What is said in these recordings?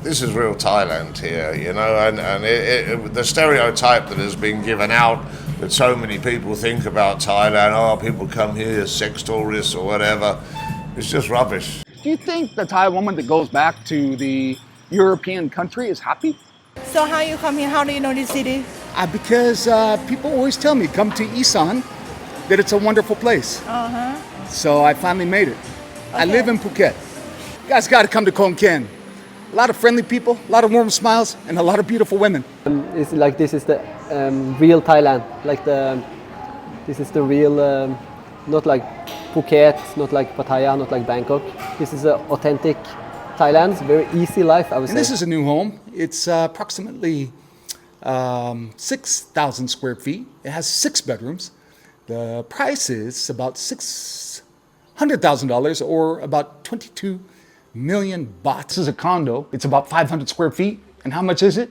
this is real Thailand here, you know, and the stereotype that has been given out that so many people think about Thailand, oh, people come here as sex tourists or whatever, it's just rubbish. Do you think the Thai woman that goes back to the European country is happy? So how you come here? How do you know this city? Because people always tell me, come to Isaan, that it's a wonderful place. So I finally made it. I live in Phuket. You guys got to come to Khon Kaen. A lot of friendly people, a lot of warm smiles, and a lot of beautiful women. It's like this is the real Thailand. This is the real, not like Phuket, not like Pattaya, not like Bangkok. This is an authentic Thailand. It's a very easy life, I would say. And this is a new home. It's approximately 6,000 square feet. It has 6 bedrooms. The price is about $600,000 or about 22 million baht. This is a condo. It's about 500 square feet. And how much is it?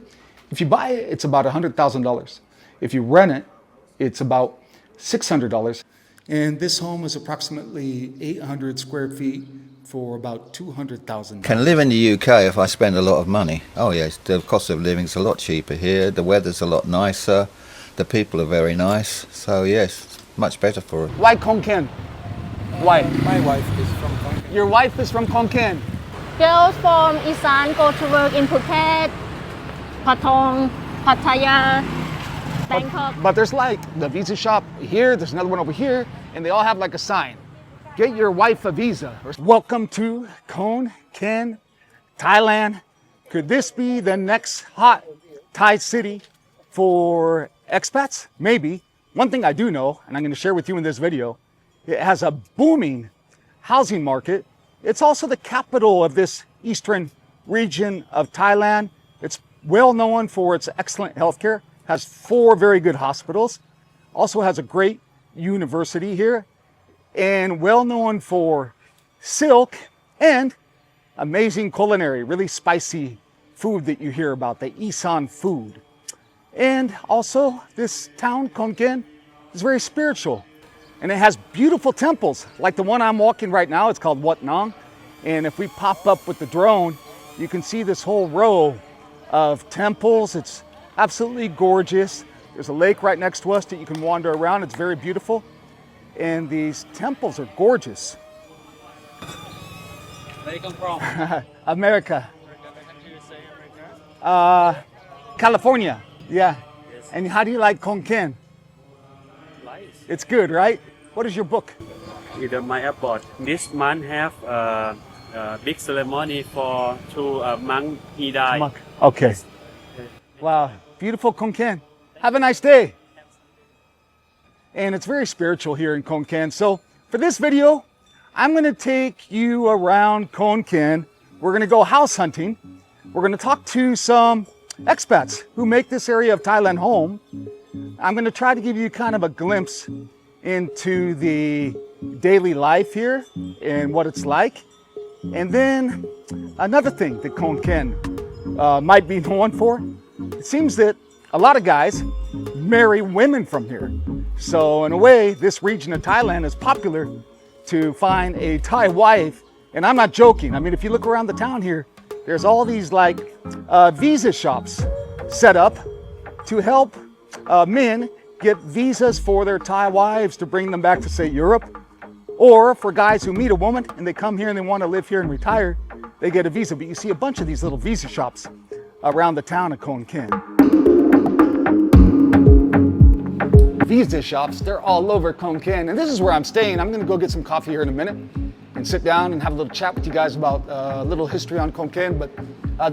If you buy it, it's about $100,000. If you rent it, it's about $600. And this home is approximately 800 square feet for about $200,000. Can live in the UK if I spend a lot of money. Oh yes, the cost of living is a lot cheaper here. The weather's a lot nicer. The people are very nice. So yes, much better for it. Why Khon Kaen? Why? My wife is from Khon Kaen. Your wife is from Khon Kaen. Girls from Isaan go to work in Phuket, Patong, Pattaya, Bangkok. But there's like the visa shop here, there's another one over here, and they all have like a sign. Get your wife a visa. Welcome to Khon Kaen, Thailand. Could this be the next hot Thai city for expats? Maybe. One thing I do know, and I'm going to share with you in this video, it has a booming housing market. It's also the capital of this eastern region of Thailand. It's well known for its excellent healthcare, has 4 very good hospitals, also has a great university here, and well known for silk and amazing culinary, really spicy food that you hear about, the Isaan food. And also this town, Khon Kaen, is very spiritual. And it has beautiful temples, like the one I'm walking right now. It's called Wat Nong. And if we pop up with the drone, you can see this whole row of temples. It's absolutely gorgeous. There's a lake right next to us that you can wander around. It's very beautiful. And these temples are gorgeous. Where you come from? America. California. Yeah. Yes. And how do you like Khon Kaen? Nice. It's good, right? What is your book? In my airport. This month have a big ceremony for 2 monk he died. Monk. Okay. Wow. Beautiful Khon Kaen. Have a nice day. And it's very spiritual here in Khon Kaen. So for this video, I'm going to take you around Khon Kaen. We're going to go house hunting. We're going to talk to some expats who make this area of Thailand home. I'm going to try to give you kind of a glimpse into the daily life here and what it's like. And then another thing that Khon Kaen might be known for, it seems that a lot of guys marry women from here. So in a way, this region of Thailand is popular to find a Thai wife. And I'm not joking. I mean, if you look around the town here, there's all these like visa shops set up to help men get visas for their Thai wives to bring them back to, say, Europe. Or for guys who meet a woman and they come here and they want to live here and retire, they get a visa. But you see a bunch of these little visa shops around the town of Khon Kaen. Visa shops, they're all over Khon Kaen. And this is where I'm staying. I'm going to go get some coffee here in a minute and sit down and have a little chat with you guys about a little history on Khon Kaen. But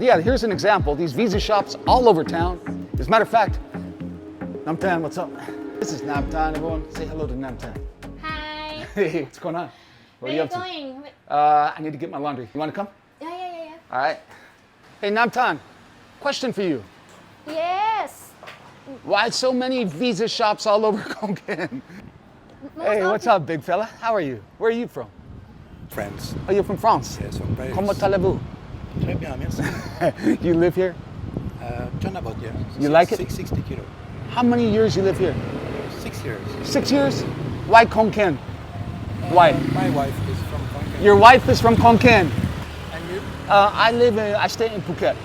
yeah, here's an example. These visa shops all over town. As a matter of fact, Namtan, what's up? This is Namtan, everyone. Say hello to Namtan. Hi. Hey, what's going on? Where are you going? I need to get my laundry. You want to come? Yeah. All right. Hey, Namtan, question for you. Yes. Why so many visa shops all over Khon Kaen? Hey, what's up, big fella? How are you? Where are you from? France. Oh, you're from France? Yes, from Paris. Comment allez-vous? Très bien, merci. You live here? Turn about, yeah. You like it? 60 kilos. How many years you live here? 6 years. 6 years? Why Khon Kaen? Why? My wife is from Khon Kaen. Your wife is from Khon Kaen. And you? I stay in Phuket,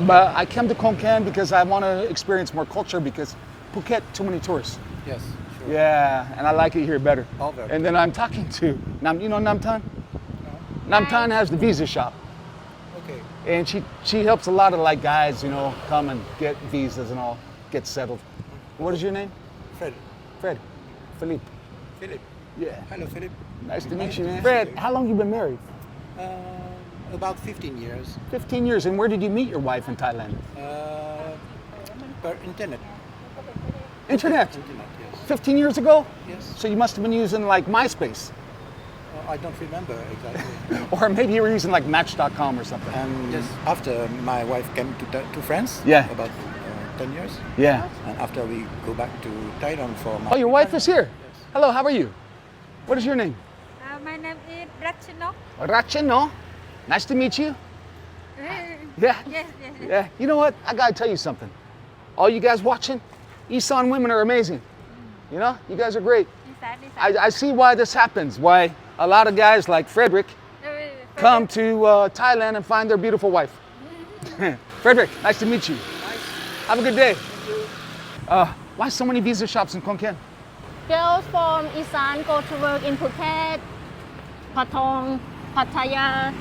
but I came to Khon Kaen because I want to experience more culture because Phuket, too many tourists. Yes, sure. Yeah, and I like it here better. All very And then I'm talking to, you know Namtan? Namtan has the visa shop. Okay. And she helps a lot of like guys, you know, come and get visas and all, get settled. What is your name? Fred. Fred. Philippe. Philip. Yeah. Hello, Philip. Nice to meet you, man. Fred, how long you been married? About 15 years. 15 years. And where did you meet your wife in Thailand? Per internet. Internet. Internet, yes. 15 years ago? Yes. So you must have been using like MySpace. I don't remember exactly. Or maybe you were using like Match.com or something. And yes, after my wife came to France. Yeah. About 10 years. Yeah. And after we go back to Thailand for my. Oh, your wife is here. Hello, how are you? What is your name? My name is Ratchanok. Racheno. Nice to meet you. Yeah. Yes. Yeah. You know what? I gotta tell you something. All you guys watching, Isaan women are amazing. You know, you guys are great. I see why this happens. Why a lot of guys like Frederick come to Thailand and find their beautiful wife. Frederick, nice to meet you. Have a good day. Why so many visa shops in Khon Kaen? Girls from Isaan go to work in Phuket, Patong, Pattaya,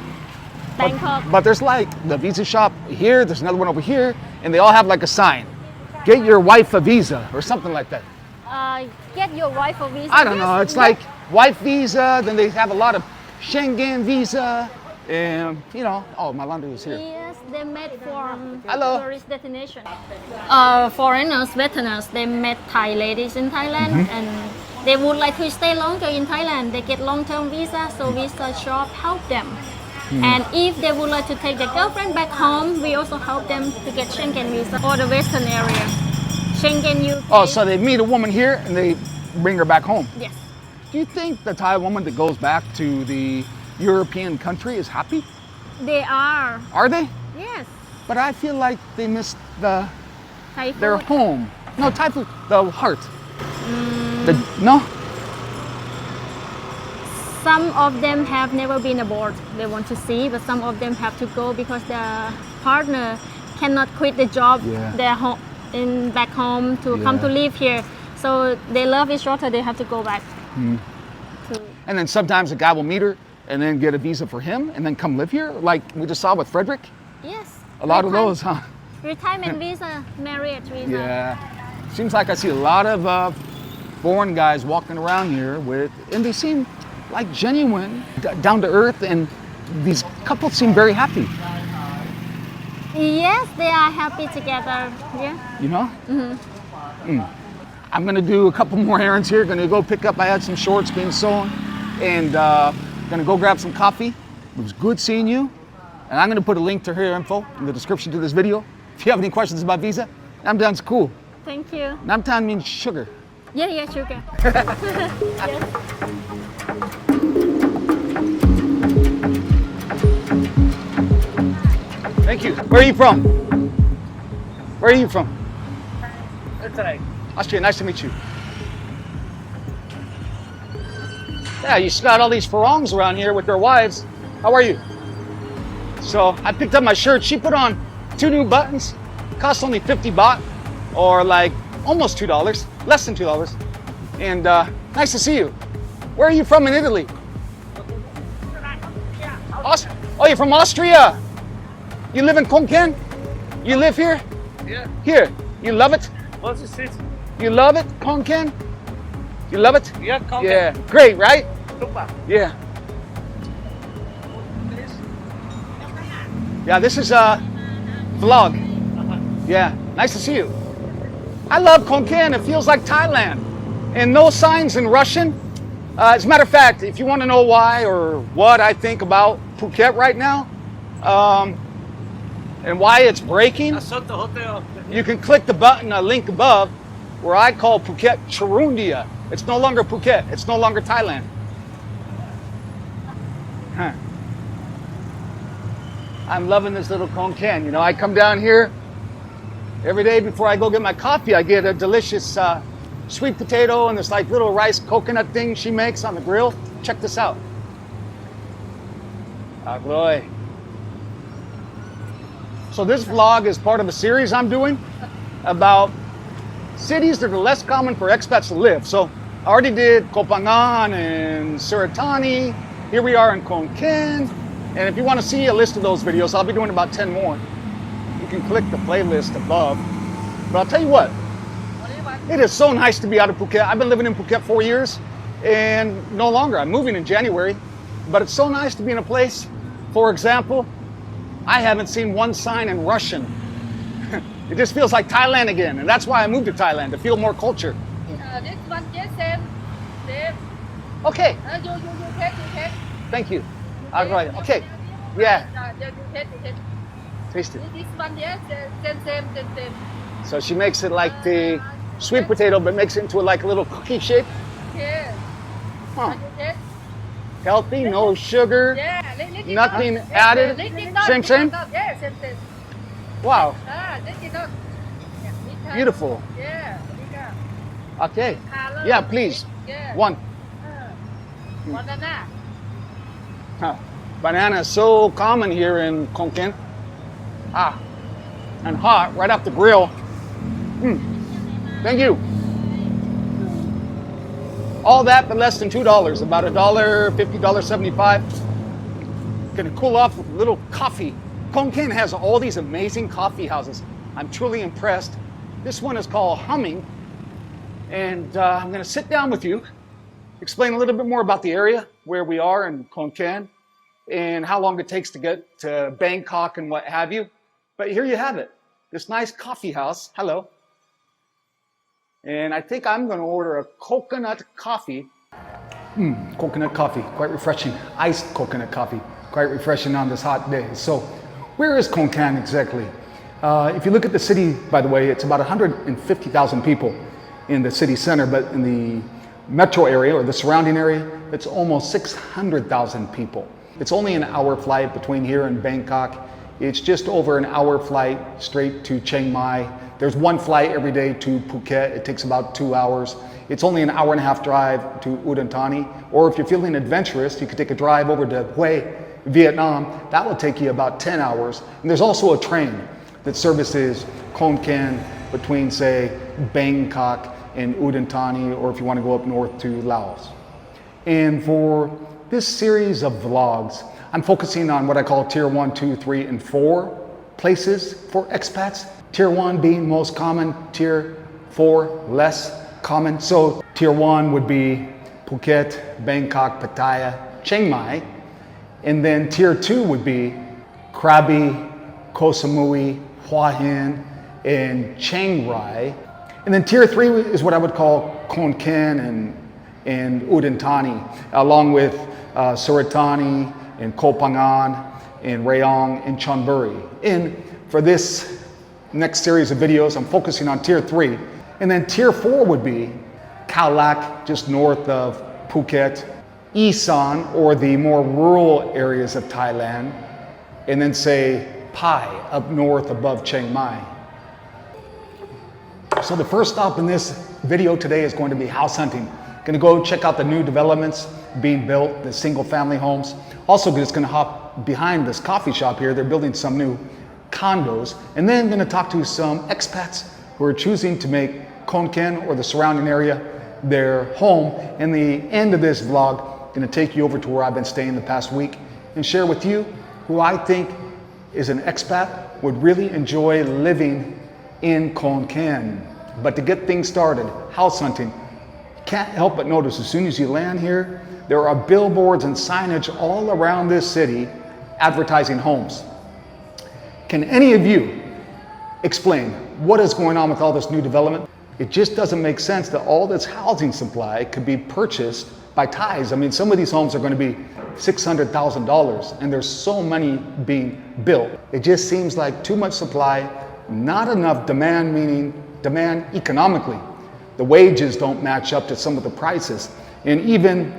Bangkok. But there's like the visa shop here, there's another one over here, and they all have like a sign. Get your wife a visa or something like that. Get your wife a visa. I don't know. It's like wife visa, then they have a lot of Schengen visa, and you know, oh, my laundry is here. Yes, they met from Hello. tourist destination. Foreigners, veterans, they met Thai ladies in Thailand and they would like to stay longer in Thailand. They get long-term visa, so visa shop help them. And if they would like to take their girlfriend back home, we also help them to get Schengen visa for the Western area. Schengen UK. Oh, so they meet a woman here and they bring her back home. Yes. Do you think the Thai woman that goes back to the European country is happy? They are. Are they? Yes. But I feel like they missed Thai their food. home. No, Thai food, the heart. No? Some of them have never been aboard. They want to see, but some of them have to go because their partner cannot quit the job their home back home to come to live here. So they love each other. They have to go back. And then sometimes a guy will meet her and then get a visa for him and then come live here, like we just saw with Frederick. Yes. A lot of those, huh? Retirement visa, marriage visa. Yeah. Seems like I see a lot of foreign guys walking around here with, and they seem like genuine, down to earth, and these couples seem very happy. Yes, they are happy together. Yeah. You know? I'm gonna do a couple more errands here. Gonna go pick up, I had some shorts being sewn, and gonna go grab some coffee. It was good seeing you. And I'm gonna put a link to her info in the description to this video. If you have any questions about visa, Namtan's cool. Thank you. Namtan means sugar. Yeah, sugar. Thank you. Where are you from? Where are you from? Austria. Nice to meet you. Yeah, you got all these farangs around here with their wives. How are you? So I picked up my shirt. She put on 2 new buttons. Cost only 50 baht, or like almost $2, less than $2. And nice to see you. Where are you from in Italy? Oh, you're from Austria. You live in Khon Kaen? You live here? Yeah. Here. You love it? What's the city? You love it, Khon Kaen? You love it? Yeah, Khon Kaen. Yeah. Great, right? Super. Yeah. Yeah, this is a vlog. Yeah, nice to see you. I love Khon Kaen. It feels like Thailand. And no signs in Russian. As a matter of fact, if you want to know why or what I think about Phuket right now, and why it's breaking, you can click the button, a link above, where I call Phuket Chirundia. It's no longer Phuket. It's no longer Thailand. Huh. I'm loving this little Khon Kaen. You know, I come down here every day before I go get my coffee. I get a delicious sweet potato and this like little rice coconut thing she makes on the grill. Check this out. Agloy. So this vlog is part of a series I'm doing about cities that are less common for expats to live. So I already did Khon Kaen and Suratani. Here we are in Khon Kaen. And if you want to see a list of those videos, I'll be doing about 10 more. You can click the playlist above. But I'll tell you what, it is so nice to be out of Phuket. I've been living in Phuket 4 years and no longer. I'm moving in January. But it's so nice to be in a place, for example, I haven't seen one sign in Russian. It just feels like Thailand again. And that's why I moved to Thailand, to feel more culture. This one, yes, same. Okay, You take. thank you. All right, okay. Yeah, You take. taste it. This one, yes, same. So she makes it like the sweet potato, but makes it into like a little cookie shape. Yeah. Huh. You take. Healthy, no sugar, Yeah, nothing added. Same? Yeah, same. Wow, Yeah, beautiful. Yeah. Okay, yeah, please. Yeah. One. Banana. Huh. Banana is so common here in Khon Kaen. Ah, and hot right off the grill. Thank you. All that for less than $2, about $1.50, $1.75. Gonna cool off with a little coffee. Khon Kaen has all these amazing coffee houses. I'm truly impressed. This one is called Humming. And I'm gonna sit down with you, explain a little bit more about the area, where we are in Khon Kaen, and how long it takes to get to Bangkok and what have you. But here you have it, this nice coffee house. Hello. And I think I'm gonna order a coconut coffee. Coconut coffee, quite refreshing. Iced coconut coffee, quite refreshing on this hot day. So where is Khon Kaen exactly? If you look at the city, by the way, it's about 150,000 people in the city center, but in the metro area or the surrounding area, it's almost 600,000 people. It's only an hour flight between here and Bangkok. It's just over an hour flight straight to Chiang Mai. There's one flight every day to Phuket. It takes about 2 hours. It's only an hour and a half drive to Udon Thani. Or if you're feeling adventurous, you could take a drive over to Hue, Vietnam. That will take you about 10 hours. And there's also a train that services Khon Kaen between, say, Bangkok and Udon Thani, or if you want to go up north to Laos. And for this series of vlogs, I'm focusing on what I call tier 1, 2, 3, and 4 places for expats. Tier 1 being most common, tier 4 less common. So tier 1 would be Phuket, Bangkok, Pattaya, Chiang Mai. And then tier 2 would be Krabi, Koh Samui, Hua Hin, and Chiang Rai. And then tier 3 is what I would call Khon Kaen and Udon Thani, along with Suratani and Koh Phangan and Rayong and Chonburi. And for this next series of videos, I'm focusing on tier 3. And then tier 4 would be Khao Lak, just north of Phuket, Isaan, or the more rural areas of Thailand, and then say Pai, up north above Chiang Mai. So the first stop in this video today is going to be house hunting. Gonna go check out the new developments being built, the single family homes. Also just gonna hop behind this coffee shop here. They're building some new condos. And then gonna talk to some expats who are choosing to make Khon Kaen or the surrounding area their home. In the end of this vlog, gonna take you over to where I've been staying the past week and share with you who I think is an expat, would really enjoy living in Khon Kaen. But to get things started, house hunting, can't help but notice as soon as you land here, there are billboards and signage all around this city advertising homes. Can any of you explain what is going on with all this new development? It just doesn't make sense that all this housing supply could be purchased by Thais. I mean, some of these homes are going to be $600,000 and there's so many being built. It just seems like too much supply, not enough demand, meaning demand economically. The wages don't match up to some of the prices. And even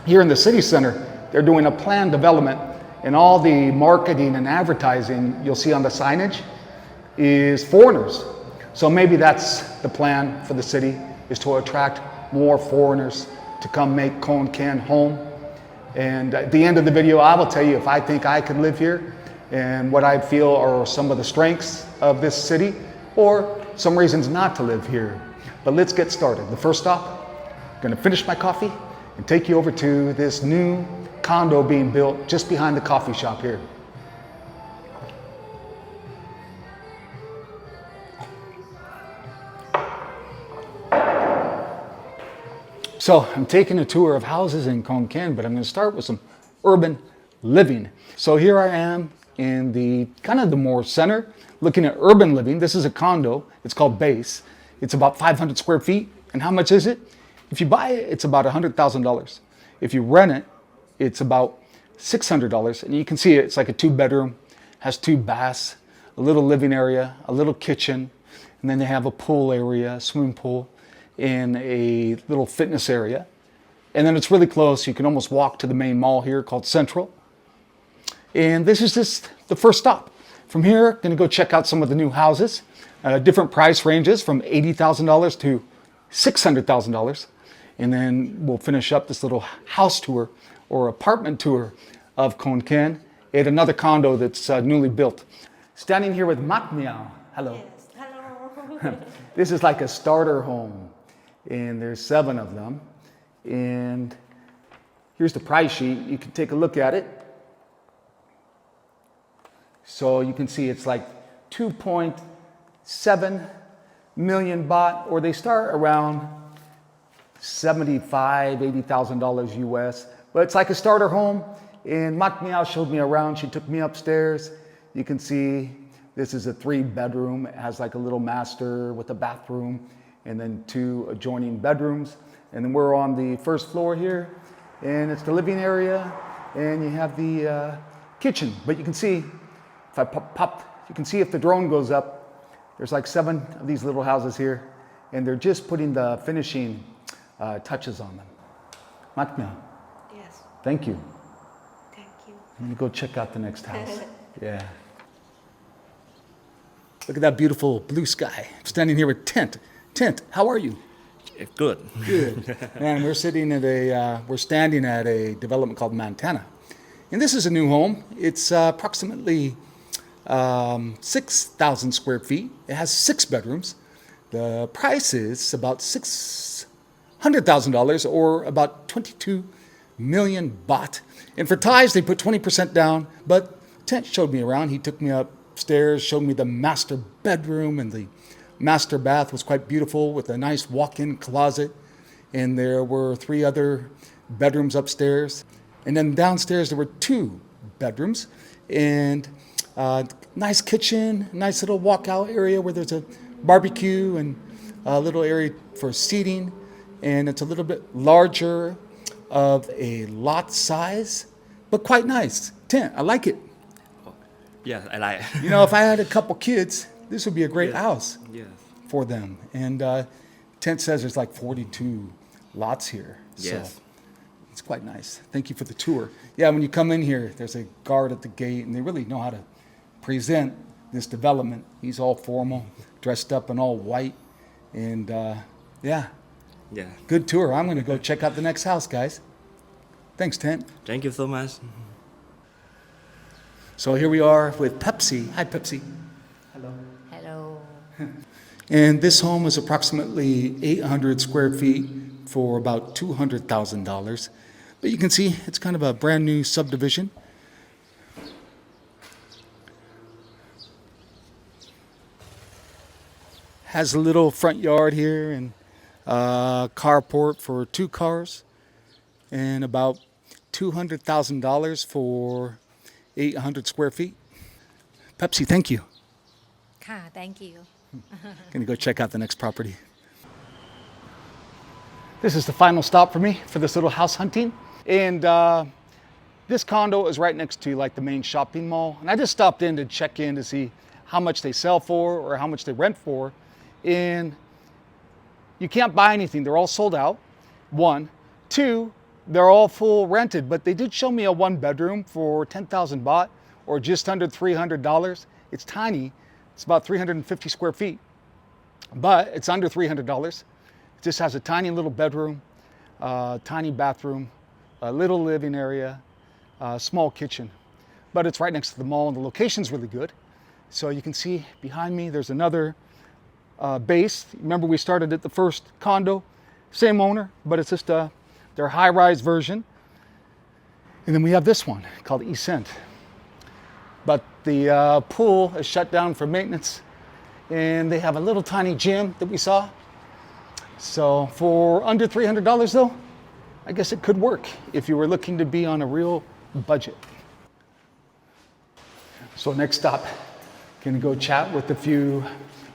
here in the city center, they're doing a planned development, and all the marketing and advertising you'll see on the signage is foreigners. So maybe that's the plan for the city, is to attract more foreigners to come make Khon Kaen home. And at the end of the video, I will tell you if I think I could live here and what I feel are some of the strengths of this city, or some reasons not to live here. But let's get started. The first stop, I'm gonna finish my coffee and take you over to this new condo being built just behind the coffee shop here. So I'm taking a tour of houses in Khon Kaen, but I'm going to start with some urban living. So here I am in the kind of the more center, looking at urban living. This is a condo. It's called Base. It's about 500 square feet. And how much is it? If you buy it, it's about $100,000. If you rent it, it's about $600. And you can see it. It's like a 2-bedroom, has 2 baths, a little living area, a little kitchen, and then they have a pool area, swimming pool, in a little fitness area. And then it's really close. You can almost walk to the main mall here called Central. And this is just the first stop. From here, gonna go check out some of the new houses. Different price ranges from $80,000 to $600,000. And then we'll finish up this little house tour or apartment tour of Khon Kaen at another condo that's newly built. Standing here with Mak Meow. Hello. Yes, hello. This is like a starter home, and there's 7 of them. And here's the price sheet. You can take a look at it. So you can see it's like 2.7 million baht, or they start around $75,000, $80,000 US. But it's like a starter home. And Mak Meow showed me around. She took me upstairs. You can see this is a 3-bedroom. It has like a little master with a bathroom and then 2 adjoining bedrooms. And then we're on the first floor here, and it's the living area, and you have the kitchen. But you can see, if I pop, you can see if the drone goes up, there's like 7 of these little houses here, and they're just putting the finishing touches on them. Mak Meow. Yes, Thank you. thank you. Let me go check out the next house. Yeah. Look at that beautiful blue sky. I'm standing here with Tent. Tent, how are you? Good. Good. Man, we're standing at a development called Montana. And this is a new home. It's approximately 6,000 square feet. It has 6 bedrooms. The price is about $600,000, or about 22 million baht. And for Thais, they put 20% down, but Tent showed me around. He took me upstairs, showed me the master bedroom, and the master bath was quite beautiful with a nice walk-in closet. And there were 3 other bedrooms upstairs. And then downstairs there were 2 bedrooms and nice kitchen, nice little walkout area where there's a barbecue and a little area for seating. And it's a little bit larger of a lot size, but quite nice. Tent, I like it. Yes, I like. You know, if I had a couple kids, this would be a great house Yes. for them. And Tent says there's like 42 lots here. Yes. So it's quite nice. Thank you for the tour. Yeah, when you come in here, there's a guard at the gate, and they really know how to present this development. He's all formal, dressed up in all white. And yeah, Yeah. good tour. I'm going to go check out the next house, guys. Thanks, Tent. Thank you so much. So here we are with Pepsi. Hi, Pepsi. Hello. Hello. And this home is approximately 800 square feet for about $200,000. But you can see it's kind of a brand new subdivision. Has a little front yard here and carport for 2 cars, and about $200,000 for 800 square feet. Pepsi, thank you. Thank you. Gonna go check out the next property. This is the final stop for me for this little house hunting. And this condo is right next to like the main shopping mall. And I just stopped in to check in to see how much they sell for or how much they rent for. And you can't buy anything. They're all sold out, 1. 2, they're all full rented, but they did show me a 1-bedroom for 10,000 baht, or just under $300. It's tiny. It's about 350 square feet, but it's under $300. It just has a tiny little bedroom, tiny bathroom, a little living area, small kitchen. but it's right next to the mall and the location's really good. So you can see behind me, there's another base. Remember we started at the first condo, same owner, but it's just their high-rise version. And then we have this one called Isaan. But the pool is shut down for maintenance, and they have a little tiny gym that we saw. So for under $300 though, I guess it could work if you were looking to be on a real budget. So next stop, gonna go chat with a few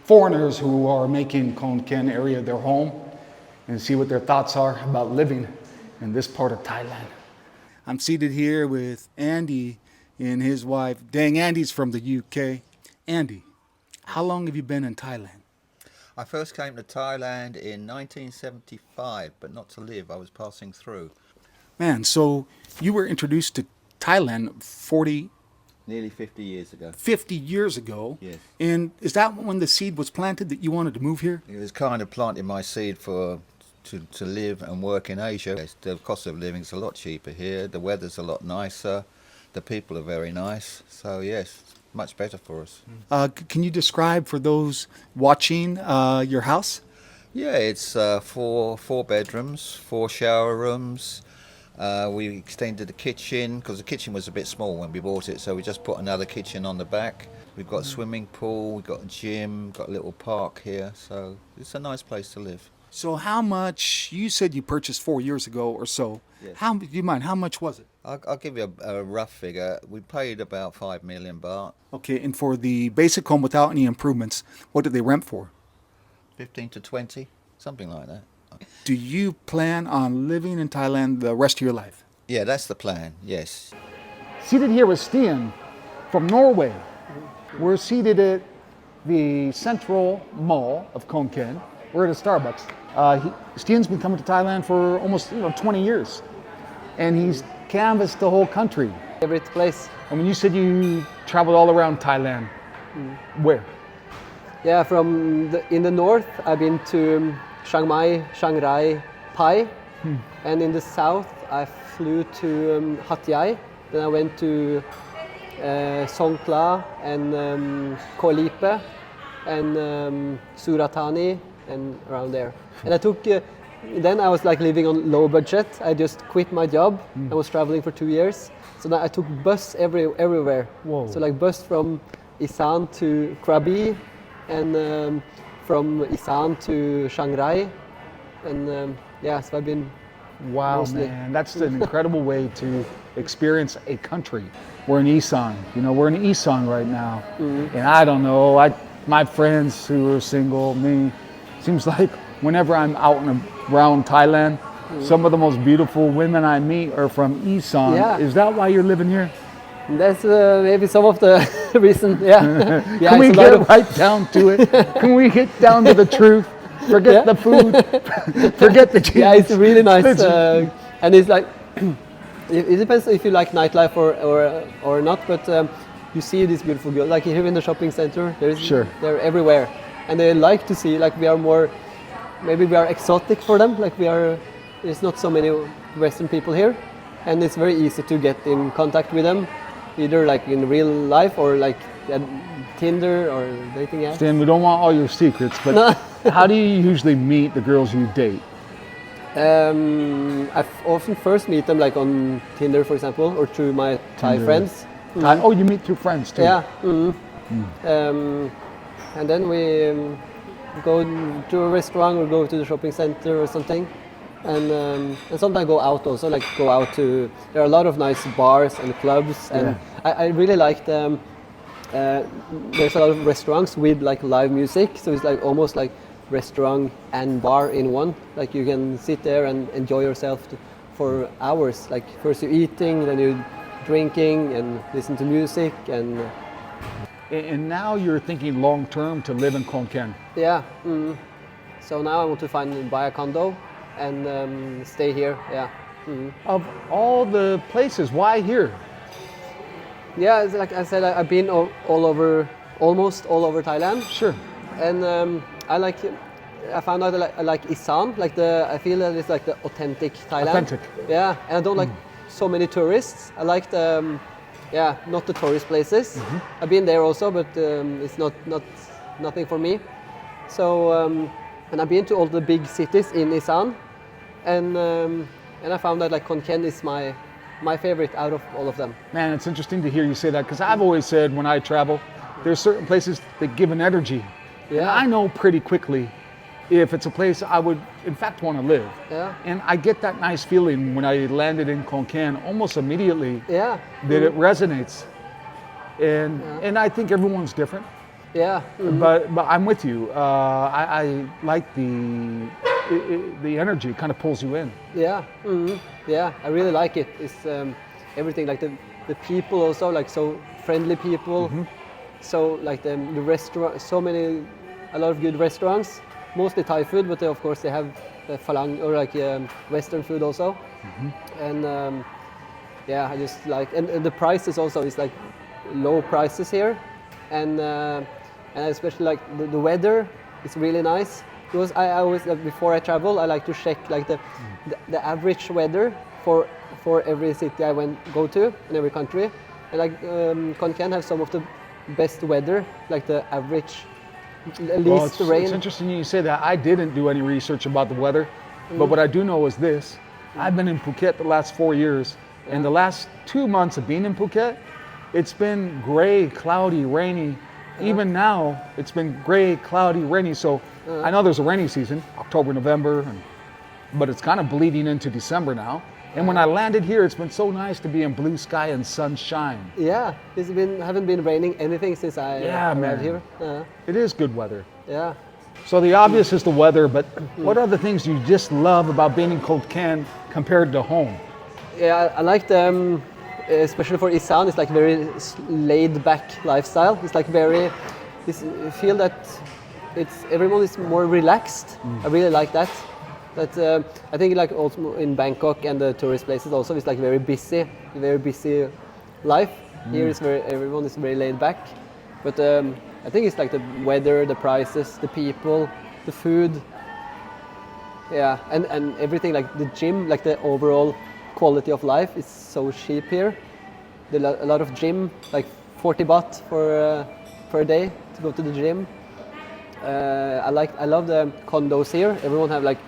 foreigners who are making Khon Kaen area their home and see what their thoughts are about living in this part of Thailand. I'm seated here with Andy and his wife. Dang, Andy's from the UK. Andy, how long have you been in Thailand? I first came to Thailand in 1975, but not to live. I was passing through. Man, so you were introduced to Thailand Nearly 50 years ago. 50 years ago. Yes. And is that when the seed was planted that you wanted to move here? It was kind of planting my seed to live and work in Asia. The cost of living is a lot cheaper here. The weather's a lot nicer. The people are very nice. So yes, much better for us. Can you describe for those watching your house? Yeah, it's four bedrooms, 4 shower rooms. We extended the kitchen because the kitchen was a bit small when we bought it, so we just put another kitchen on the back. We've got a swimming pool, we've got a gym, got a little park here, so it's a nice place to live. So how much, you said you purchased 4 years ago or so. Yes. Do you mind, how much was it? I'll give you a rough figure. We paid about 5 million baht. Okay, and for the basic home without any improvements, what did they rent for? 15 to 20, something like that. Do you plan on living in Thailand the rest of your life? Yeah, that's the plan, yes. Seated here with Stian from Norway. We're seated at the central mall of Khon Kaen. We're at a Starbucks. Stian's been coming to Thailand for almost 20 years, and he's canvassed the whole country. Favorite place? And when you said you traveled all around Thailand, where? Yeah, in the north, I've been to Chiang Mai, Chiang Rai, Pai, and in the south, I flew to Hat Yai. Then I went to Songkhla and Koh Lipe and Suratani and around there. And I took. Then I was like living on low budget. I just quit my job. I was traveling for 2 years. So now I took bus everywhere. Whoa. So like bus from Isaan to Krabi, and from Isaan to Chiang Rai, and so I've been. Wow, mostly. man, that's an incredible way to experience a country. We're in Isaan, we're in Isaan right now, and I don't know. My friends who are single, me, seems like whenever I'm out and around Thailand, some of the most beautiful women I meet are from Isaan. Yeah. Is that why you're living here? That's maybe some of the reason. Yeah. Can we get right down to it? Can we get down to the truth? Forget the food. Forget the cheese. Yeah, it's really nice, and it's like it depends if you like nightlife or not. But you see these beautiful girls, like here in the shopping center. They're everywhere, and they like to see. Like we are exotic for them. Like there's not so many Western people here, and it's very easy to get in contact with them, either like in real life or like Tinder or dating apps. Stan, we don't want all your secrets, but no. How do you usually meet the girls you date? I often first meet them like on Tinder, for example, or through my Thai friends. Oh, you meet through friends too? Yeah. And then we go to a restaurant or go to the shopping center or something. And sometimes go out also, like go out to, there are a lot of nice bars and clubs, and I really like them. There's a lot of restaurants with like live music, so it's like almost like restaurant and bar in one. Like you can sit there and enjoy yourself for hours. Like first you're eating, then you're drinking and listen to music, and now you're thinking long term to live in Khon Kaen. Yeah. So now I want to buy a condo and stay here. Yeah. Of all the places, why here? Yeah, it's like I said, I've been almost all over Thailand. Sure. And I found out that I like Isaan. I feel that it's like the authentic Thailand. Authentic. Yeah, and I don't like so many tourists. I like Yeah, not the tourist places. I've been there also, but it's not nothing for me. So and I've been to all the big cities in Isaan, and I found that like Khon Kaen is my favorite out of all of them. Man, it's interesting to hear you say that because I've always said when I travel, there's certain places that give an energy. Yeah. And I know pretty quickly if it's a place I would in fact want to live. Yeah. And I get that nice feeling when I landed in Khon Kaen almost immediately Yeah. that it resonates. And I think everyone's different. Yeah. But I'm with you. I like the energy. It kind of pulls you in. Yeah. Yeah. I really like it. It's everything like the people also like so friendly people. So like the restaurant, a lot of good restaurants. Mostly Thai food, but of course they have falang or like Western food also. And yeah, I just like and the prices also is like low prices here, and especially like the weather is really nice. Because I always before I travel, I like to check like the average weather for every city I go to in every country, and like Khon Kaen have some of the best weather, like the average. Least rain. It's interesting you say that. I didn't do any research about the weather, but what I do know is this. I've been in Phuket the last 4 years, and the last 2 months of being in Phuket, it's been gray, cloudy, rainy. Even now, it's been gray, cloudy, rainy. So I know there's a rainy season, October, November, but it's kind of bleeding into December now. And when I landed here, it's been so nice to be in blue sky and sunshine. Yeah, haven't been raining anything since I arrived here. It is good weather. Yeah. So the obvious is the weather, but what are the things you just love about being in Khon Kaen compared to home? Yeah, I like them, especially for Isaan. It's like very laid-back lifestyle. It's like I feel that everyone is more relaxed. I really like that. But I think like also in Bangkok and the tourist places also it's like very busy life. Here is everyone is very laid back. But I think it's like the weather, the prices, the people, the food. Yeah, and everything like the gym, like the overall quality of life is so cheap here. A lot of gym, like 40 baht per day to go to the gym. I love the condos here. Everyone have like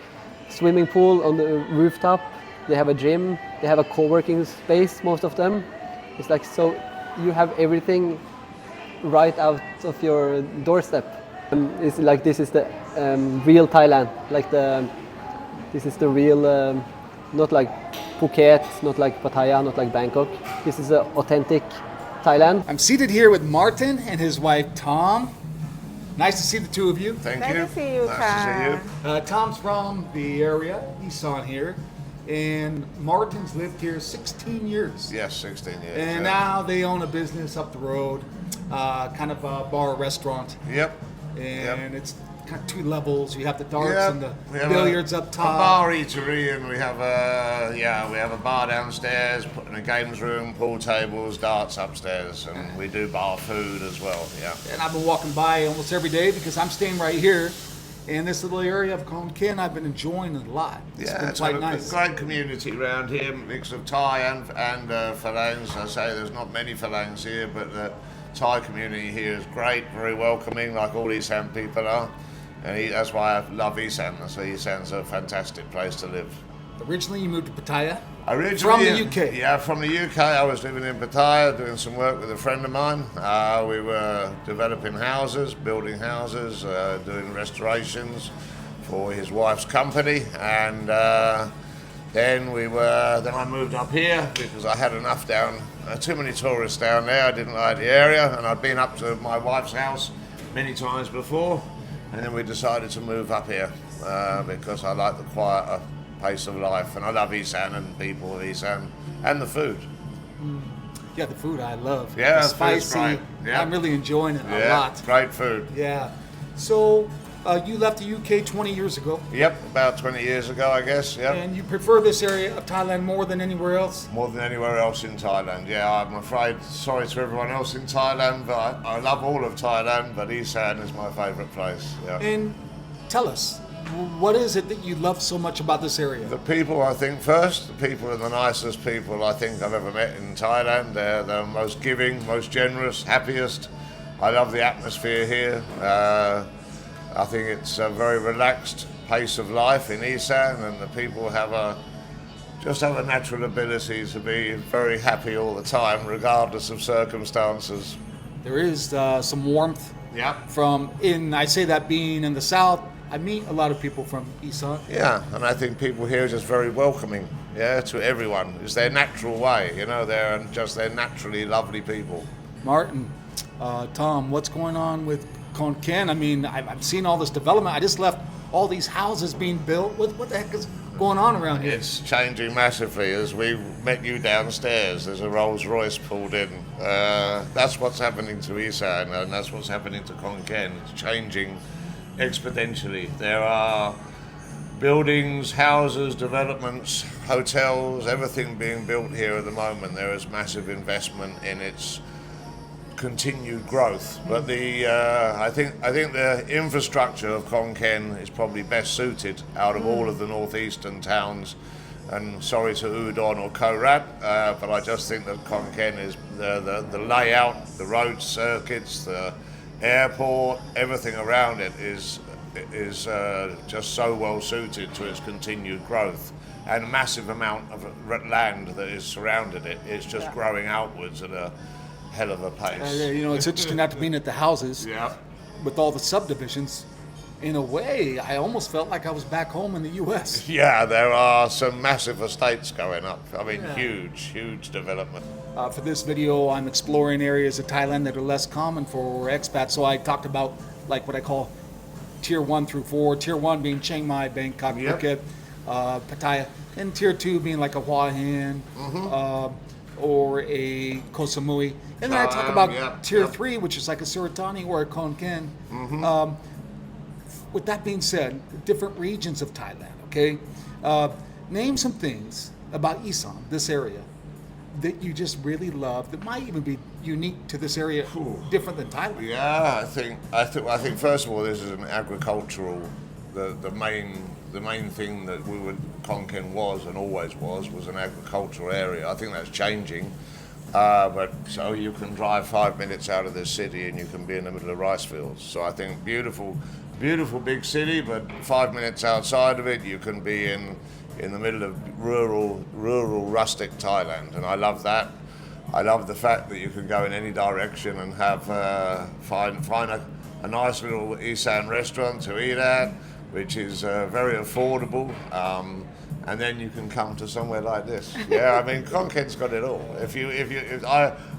swimming pool on the rooftop. They have a gym. They have a co-working space. Most of them. It's like so you have everything right out of your doorstep. It's like this is the real Thailand. This is the real, not like Phuket, not like Pattaya, not like Bangkok. This is authentic Thailand. I'm seated here with Martin and his wife Tom. Nice to see the two of you. Thank you. Nice to see you, Nice to see you. Tom's from the area, Isaan here, and Martin's lived here 16 years. Yes, 16 years. And yeah. now they own a business up the road, kind of a bar restaurant. Yep. And it's kind of 2 levels. You have the darts Yep. and the We have billiards up A top. bar eatery, and we have a bar downstairs, and a games room, pool tables, darts upstairs, and we do bar food as well. Yeah. And I've been walking by almost every day because I'm staying right here. In this little area of Khon Kaen, I've been enjoying it a lot. It's been quite a nice. great community around here, mix of Thai and farangs. I say there's not many farangs here, but the Thai community here is great, very welcoming, like all Isaan people are. And that's why I love Isaan. So Isaan's a fantastic place to live. Originally, you moved to Pattaya. Originally, from the UK. Yeah, from the UK. I was living in Pattaya, doing some work with a friend of mine. We were developing houses, building houses, doing restorations for his wife's company, and then I moved up here because I had enough too many tourists down there. I didn't like the area, and I'd been up to my wife's house many times before, and then we decided to move up here because I like the quieter pace of life, and I love Isaan and people of Isaan and the food. Yeah, the food I love. Yeah, it's food's spicy. great. Yeah. I'm really enjoying it a lot. Great food. Yeah. So you left the UK 20 years ago. Yep, about 20 years ago, I guess. Yep. And you prefer this area of Thailand more than anywhere else? More than anywhere else in Thailand. Yeah, I'm afraid, sorry to everyone else in Thailand, but I love all of Thailand, but Isaan is my favourite place. Yeah. And tell us, What is it that you love so much about this area? The people, I think, first. The people are the nicest people I think I've ever met in Thailand. They're the most giving, most generous, happiest. I love the atmosphere here. I think it's a very relaxed pace of life in Isaan, and the people just have a natural ability to be very happy all the time, regardless of circumstances. There is some warmth. Yeah. I say that being in the south, I meet a lot of people from Isaan. Yeah, and I think people here are just very welcoming, to everyone. It's their natural way, they're naturally lovely people. Martin, Tom, what's going on with Khon Kaen? I mean, I've seen all this development. I just left all these houses being built. What the heck is going on around here? It's changing massively. As we met you downstairs, there's a Rolls Royce pulled in. That's what's happening to Isaan, and that's what's happening to Khon Kaen. It's changing exponentially. There are buildings, houses, developments, hotels, everything being built here at the moment. There is massive investment in its continued growth, but I think the infrastructure of Khon Kaen is probably best suited out of all of the Northeastern towns. And sorry to Udon or Korat, but I just think that Khon Kaen is the layout, the road circuits, the airport, everything around it is just so well suited to its continued growth, and a massive amount of land that is surrounded it. It's just growing outwards at a hell of a pace. It's interesting after being at the houses, with all the subdivisions. In a way, I almost felt like I was back home in the U.S. Yeah, there are some massive estates going up. I mean, huge development. For this video, I'm exploring areas of Thailand that are less common for expats. So I talked about like what I call Tier 1 through 4. Tier 1 being Chiang Mai, Bangkok, Phuket, Pattaya. And Tier 2 being like a Hua Hin or a Koh Samui. And then I talk about Tier 3, which is like a Suratani or a Khon Kaen. With that being said, different regions of Thailand, okay? Name some things about Isaan, this area, that you just really love, that might even be unique to this area, different than Thailand. Yeah, I think first of all, this is an agricultural, the main thing that Khon Kaen was and always was an agricultural area. I think that's changing. But so you can drive 5 minutes out of the city and you can be in the middle of rice fields. So I think beautiful big city, but 5 minutes outside of it you can be in the middle of rural rustic Thailand, and I love that. I love the fact that you can go in any direction and have find a nice little Isaan restaurant to eat at, which is very affordable. And then you can come to somewhere like this. Yeah, I mean, Khon Kaen's got it all.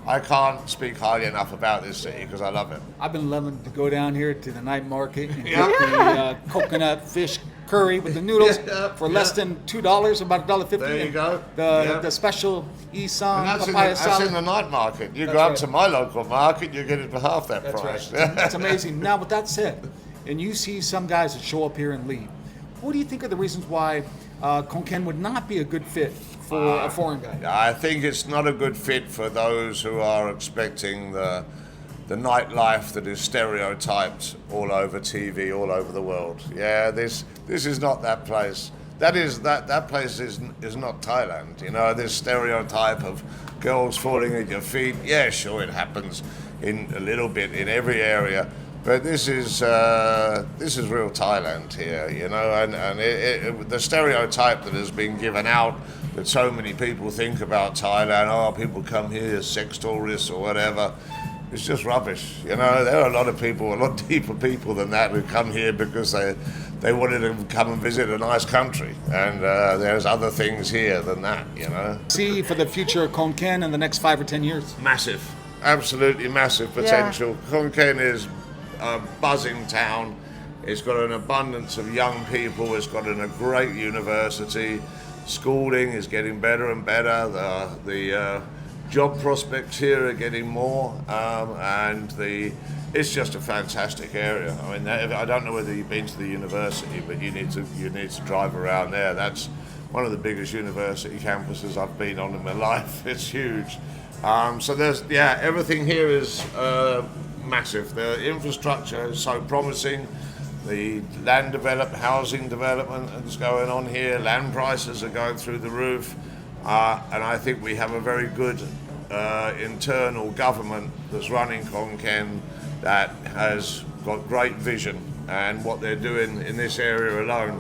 I can't speak highly enough about this city because I love it. I've been loving to go down here to the night market and get the coconut fish curry with the noodles for less than $2, about $1.50. There you go. The special Isaan papaya salad. That's in the night market. You go up to my local market, you get it for half that price. Right. That's amazing. Now, with that said, and you see some guys that show up here and leave, what do you think are the reasons why Khon Kaen would not be a good fit for a foreign guy? I think it's not a good fit for those who are expecting the nightlife that is stereotyped all over TV, all over the world. Yeah, this is not that place. That place is not Thailand. You know, this stereotype of girls falling at your feet. Yeah, sure, it happens in a little bit in every area. But this is real Thailand here, you know, and the stereotype that has been given out that so many people think about Thailand, people come here as sex tourists or whatever, it's just rubbish. You know, there are a lot of people, a lot deeper people than that who come here because they wanted to come and visit a nice country, and there's other things here than that, you know. See for the future of Khon Kaen in the next 5 or 10 years? Massive, absolutely massive potential. Yeah. Khon Kaen is a buzzing town. It's got an abundance of young people. It's got a great university. Schooling is getting better and better. The job prospects here are getting more, and it's just a fantastic area. I mean, I don't know whether you've been to the university, but you need to drive around there. That's one of the biggest university campuses I've been on in my life. It's huge. So everything here is massive. The infrastructure is so promising. The land housing development that's going on here, land prices are going through the roof, and I think we have a very good internal government that's running Khon Kaen that has got great vision, and what they're doing in this area alone,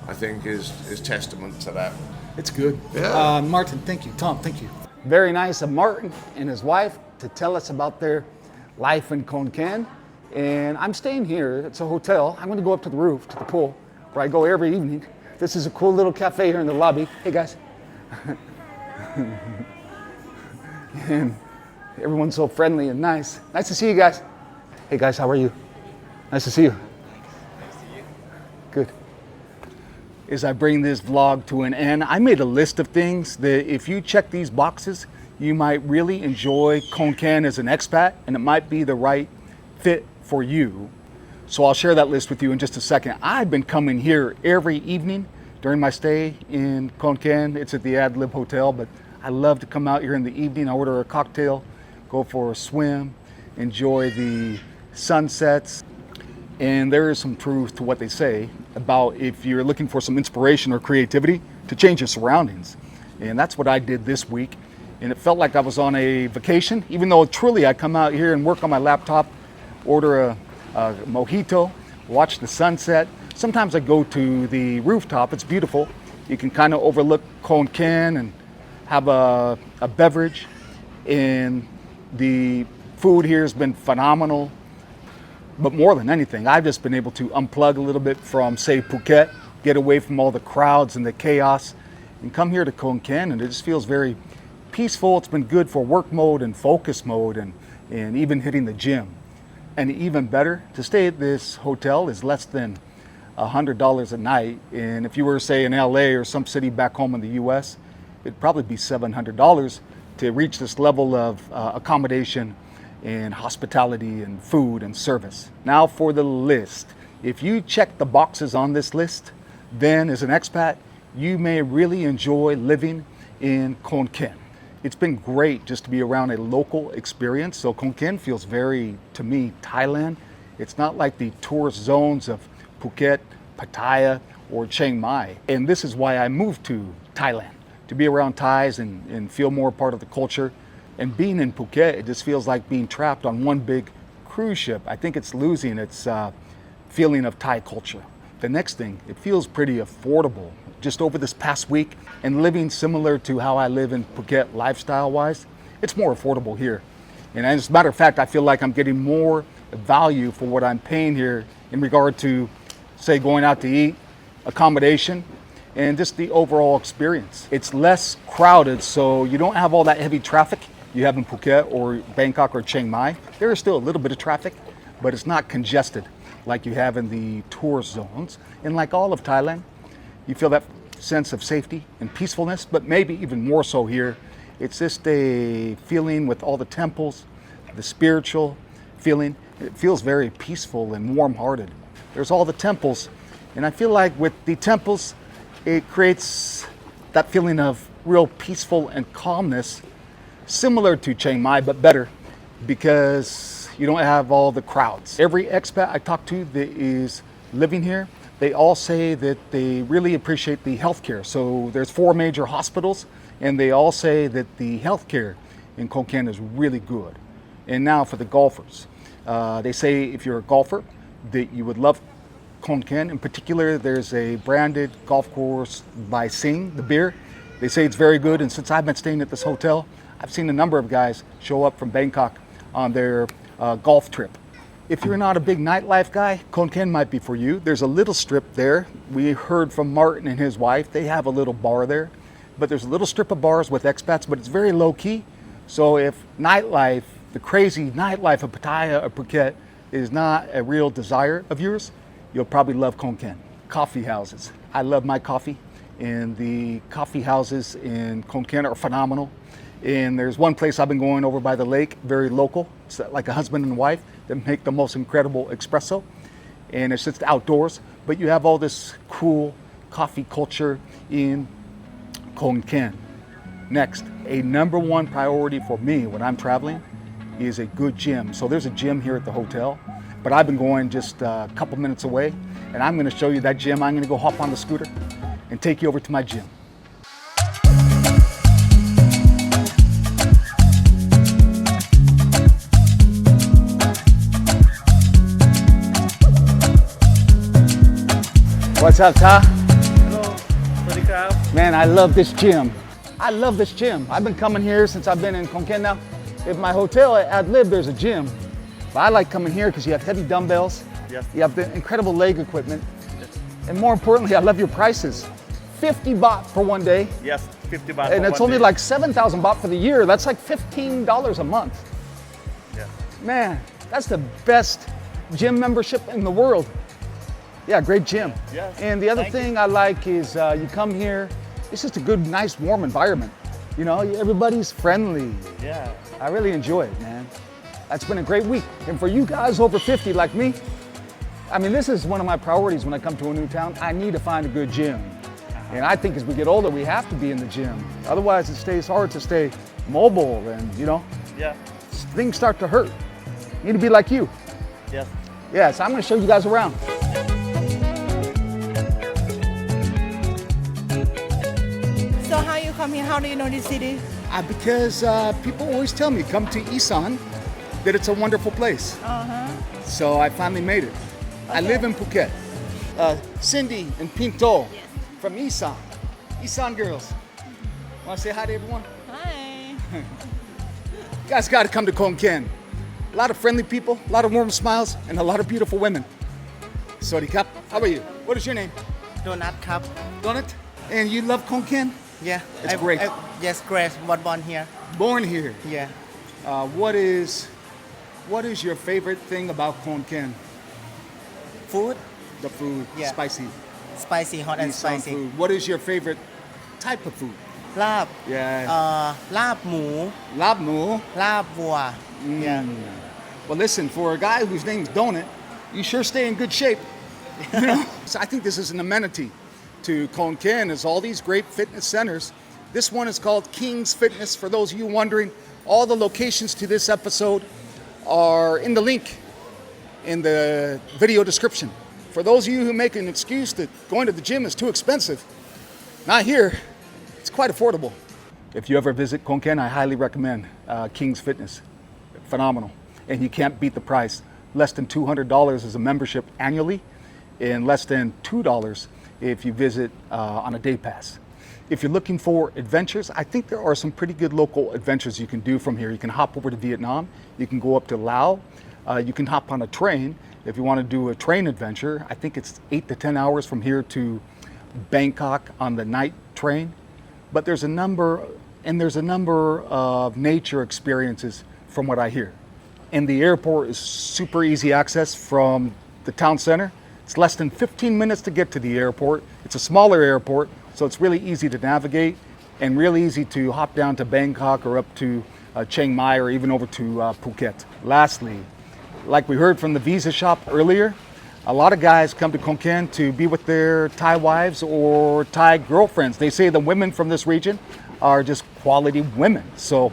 I think, is testament to that. It's good. Yeah. Martin, thank you. Tom, thank you. Very nice of Martin and his wife to tell us about their life in Khon Kaen. And I'm staying here. It's a hotel. I'm going to go up to the roof, to the pool, where I go every evening. This is a cool little cafe here in the lobby. Hey, guys. And everyone's so friendly and nice. Nice to see you guys. Hey, guys, how are you? Nice to see you. Nice to see you. Good. As I bring this vlog to an end, I made a list of things that if you check these boxes, you might really enjoy Khon Kaen as an expat, and it might be the right fit for you. So I'll share that list with you in just a second. I've been coming here every evening during my stay in Khon Kaen. It's at the Ad Lib Hotel, but I love to come out here in the evening. I order a cocktail, go for a swim, enjoy the sunsets. And there is some truth to what they say about if you're looking for some inspiration or creativity to change your surroundings. And that's what I did this week. And it felt like I was on a vacation, even though truly I come out here and work on my laptop, order a mojito, watch the sunset. Sometimes I go to the rooftop. It's beautiful. You can kind of overlook Khon Kaen and have a beverage. And the food here has been phenomenal. But more than anything, I've just been able to unplug a little bit from, say, Phuket, get away from all the crowds and the chaos, and come here to Khon Kaen, and it just feels very peaceful. It's been good for work mode and focus mode and even hitting the gym. And even better, to stay at this hotel is less than $100 a night. And if you were, say, in LA or some city back home in the US, it'd probably be $700 to reach this level of accommodation and hospitality and food and service. Now for the list. If you check the boxes on this list, then as an expat, you may really enjoy living in Khon Kaen. It's been great just to be around a local experience. So Khon Kaen feels very, to me, Thailand. It's not like the tourist zones of Phuket, Pattaya, or Chiang Mai. And this is why I moved to Thailand, to be around Thais and feel more part of the culture. And being in Phuket, it just feels like being trapped on one big cruise ship. I think it's losing its feeling of Thai culture. The next thing, it feels pretty affordable. Just over this past week, and living similar to how I live in Phuket lifestyle-wise, it's more affordable here. And as a matter of fact, I feel like I'm getting more value for what I'm paying here in regard to, say, going out to eat, accommodation, and just the overall experience. It's less crowded, so you don't have all that heavy traffic you have in Phuket or Bangkok or Chiang Mai. There is still a little bit of traffic, but it's not congested like you have in the tourist zones. And like all of Thailand, you feel that sense of safety and peacefulness, but maybe even more so here. It's just a feeling with all the temples, the spiritual feeling. It feels very peaceful and warm-hearted. There's all the temples, and I feel like with the temples, it creates that feeling of real peaceful and calmness, similar to Chiang Mai, but better, because you don't have all the crowds. Every expat I talk to that is living here, they all say that they really appreciate the healthcare. So there's 4 major hospitals, and they all say that the healthcare in Khon Kaen is really good. And now for the golfers, they say if you're a golfer, that you would love Khon Kaen. In particular, there's a branded golf course by Sing, the beer. They say it's very good, and since I've been staying at this hotel, I've seen a number of guys show up from Bangkok on their golf trip. If you're not a big nightlife guy, Khon Kaen might be for you. There's a little strip there. We heard from Martin and his wife. They have a little bar there, but there's a little strip of bars with expats, but it's very low key. So if nightlife, the crazy nightlife of Pattaya or Phuket is not a real desire of yours, you'll probably love Khon Kaen. Coffee houses. I love my coffee, and the coffee houses in Khon Kaen are phenomenal. And there's one place I've been going over by the lake, very local. It's like a husband and wife that make the most incredible espresso. And it's just outdoors, but you have all this cool coffee culture in Khon Kaen. Next, a #1 priority for me when I'm traveling is a good gym. So there's a gym here at the hotel. but I've been going just a couple minutes away, and I'm going to show you that gym. I'm going to go hop on the scooter and take you over to my gym. What's up, Ta? Hello. Man, I love this gym. I love this gym. I've been coming here since I've been in Khon Kaen now. At my hotel at Lib, there's a gym. But I like coming here because you have heavy dumbbells. Yes. You have the incredible leg equipment. And more importantly, I love your prices. 50 baht for one day. Yes, 50 baht. And it's only like 7,000 baht for the year. That's like $15 a month. Yeah. Man, that's the best gym membership in the world. Yeah, great gym. Yes. And the other Thank you. thing I like is you come here, it's just a good, nice, warm environment. You know, everybody's friendly. Yeah. I really enjoy it, man. That's been a great week. And for you guys over 50 like me, I mean, this is one of my priorities when I come to a new town. I need to find a good gym. And I think as we get older, we have to be in the gym. Otherwise, it stays hard to stay mobile and, you know, Yeah. things start to hurt. You need to be like you. Yes. Yeah, so I'm gonna show you guys around. So how you come here? How do you know this city? Because people always tell me, come to Isaan, that it's a wonderful place. So I finally made it. I live in Phuket. Cindy and Pinto from Isaan. Isaan girls. Want to say hi to everyone? Hi. You guys got to come to Khon Kaen. A lot of friendly people, a lot of warm smiles, and a lot of beautiful women. Sorry, Kap. How about you? What is your name? Donut Cup. Donut? And you love Khon Kaen? Yeah. It's great. Yes, great. Born here. Born here. Yeah. What is your favorite thing about Khon Kaen? Food. The food, Yeah. spicy. Spicy, hot and Isaan spicy. food. What is your favorite type of food? Lab. Yeah. ลาบหมู Lab mu. ลาบวัว Yeah. Well, listen, for a guy whose name's Donut, you sure stay in good shape. You know? So I think this is an amenity to Khon Kaen, is all these great fitness centers. This one is called King's Fitness. For those of you wondering, all the locations to this episode are in the link in the video description. For those of you who make an excuse that going to the gym is too expensive, not here. It's quite affordable. If you ever visit Khon Kaen, I highly recommend King's Fitness. Phenomenal. And you can't beat the price. Less than $200 is a membership annually, and less than $2 if you visit on a day pass. If you're looking for adventures, I think there are some pretty good local adventures you can do from here. You can hop over to Vietnam. You can go up to Laos. You can hop on a train. If you want to do a train adventure, I think it's 8 to 10 hours from here to Bangkok on the night train. But there's a number of nature experiences from what I hear. And the airport is super easy access from the town center. It's less than 15 minutes to get to the airport. It's a smaller airport, so it's really easy to navigate and really easy to hop down to Bangkok or up to Chiang Mai or even over to Phuket. Lastly, like we heard from the visa shop earlier, a lot of guys come to Khon Kaen to be with their Thai wives or Thai girlfriends. They say the women from this region are just quality women. So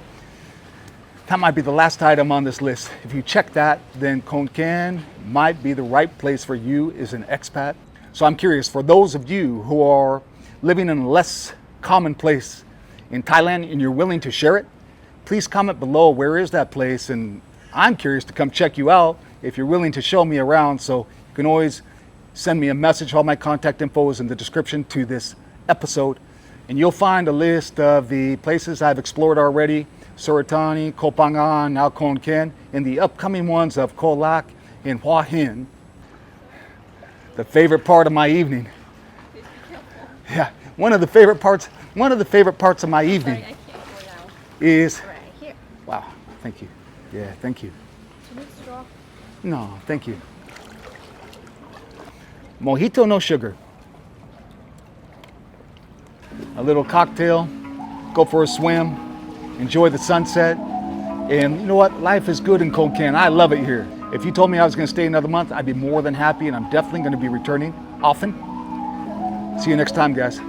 that might be the last item on this list. If you check that, then Khon Kaen might be the right place for you as an expat. So I'm curious, for those of you who are living in a less common place in Thailand and you're willing to share it, please comment below where is that place, and I'm curious to come check you out if you're willing to show me around. So you can always send me a message. All my contact info is in the description to this episode, and you'll find a list of the places I've explored already: Suratani, Koh Phangan, now Khon Kaen, and the upcoming ones of Koh Lak and Hua Hin. The favorite part of my evening. Yeah, one of the favorite parts of my evening is, wow, thank you. Yeah, thank you. No, thank you. Mojito, no sugar. A little cocktail, go for a swim, enjoy the sunset. And you know what? Life is good in Khon Kaen. I love it here. If you told me I was going to stay another month, I'd be more than happy, and I'm definitely going to be returning often. See you next time, guys.